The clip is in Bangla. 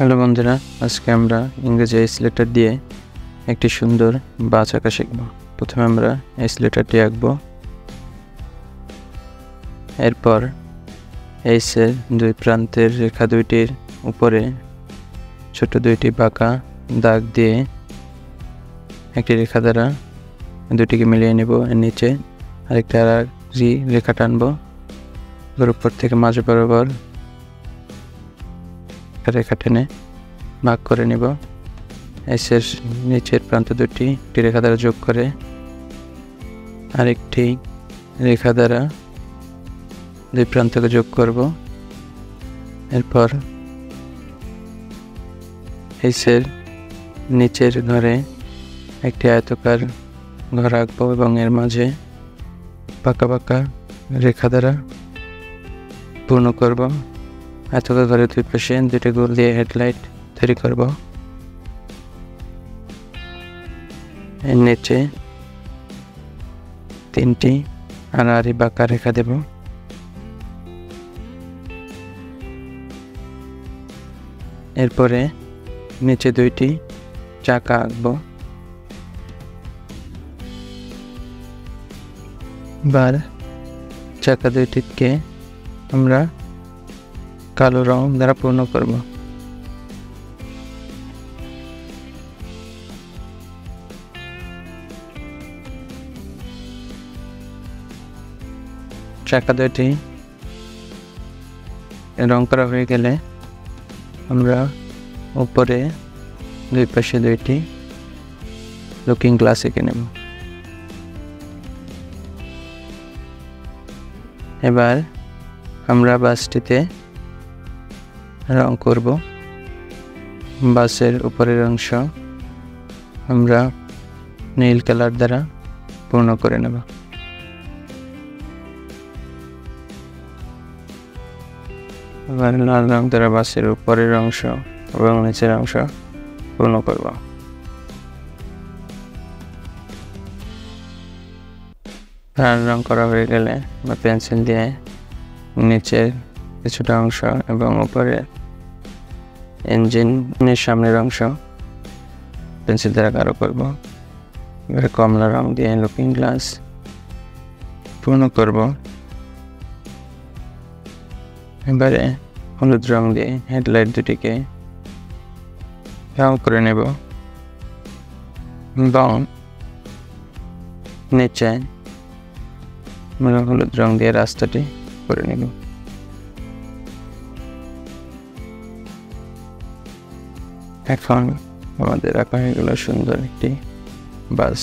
হ্যালো বন্ধুরা, আজকে আমরা ইংরেজি এস লেটার দিয়ে একটি সুন্দর বাচ আঁকা শিখব। প্রথমে আমরা এস লেটারটি আঁকব। এরপর এইসের দুই প্রান্তের রেখা দুইটির উপরে ছোট দুইটি বাঁকা দাগ দিয়ে একটি রেখা দ্বারা দুটিকে মিলিয়ে নেব। এর নিচে আরেকটা রেখা টানব। এর উপর থেকে মাঝ বরাবর রেখা টেনে ভাগ করে নেব। এসের নিচের প্রান্ত দুটি একটি রেখা দ্বারা যোগ করে আরেকটি রেখা দ্বারা দুই প্রান্তকে যোগ করব। এরপর এসের নিচের ঘরে একটি আয়তাকার ঘর আঁকবো এবং এর মাঝে পাকা পাকা রেখা দ্বারা পূর্ণ করব। আয়তাকার ঘরের দুই পাশে দুটি গোল দিয়ে হেডলাইট তৈরি করব। এর নিচে তিনটি আড়াআড়ি বাঁকা রেখা দেব। এরপরে নিচে দুইটি চাকা আঁকব। এবার চাকা দুইটিকে আমরা কালো রং দ্বারা পূর্ণ করব। চাকা দুইটি রং করা হয়ে গেলে আমরা উপরে দুই পাশে দুইটি লুকিং গ্লাস এঁকে নেব। এবার আমরা বাসটিতে রং করব। বাসের উপরের অংশ আমরা নীল কালার দ্বারা পূর্ণ করে নেব। এবার লাল রং দ্বারা বাসের উপরের অংশ এবং নিচের অংশ পূর্ণ করব। লাল রং করা হয়ে গেলে আমরা পেন্সিল দিয়ে নিচের কিছুটা অংশ এবং উপরে ইঞ্জিনের সামনের অংশ পেন্সিল দ্বারা গাঢ় করব। এবারে কমলা রং দিয়ে লুকিং গ্লাস পূর্ণ করব। এবারে হলুদ রং দিয়ে হেডলাইট দুটিকে রং করে নেব এবং নিচে আমরা হলুদ রং দিয়ে রাস্তাটি করে নেব। এখন আমাদের আঁকা হয়ে গেল সুন্দর একটি বাস।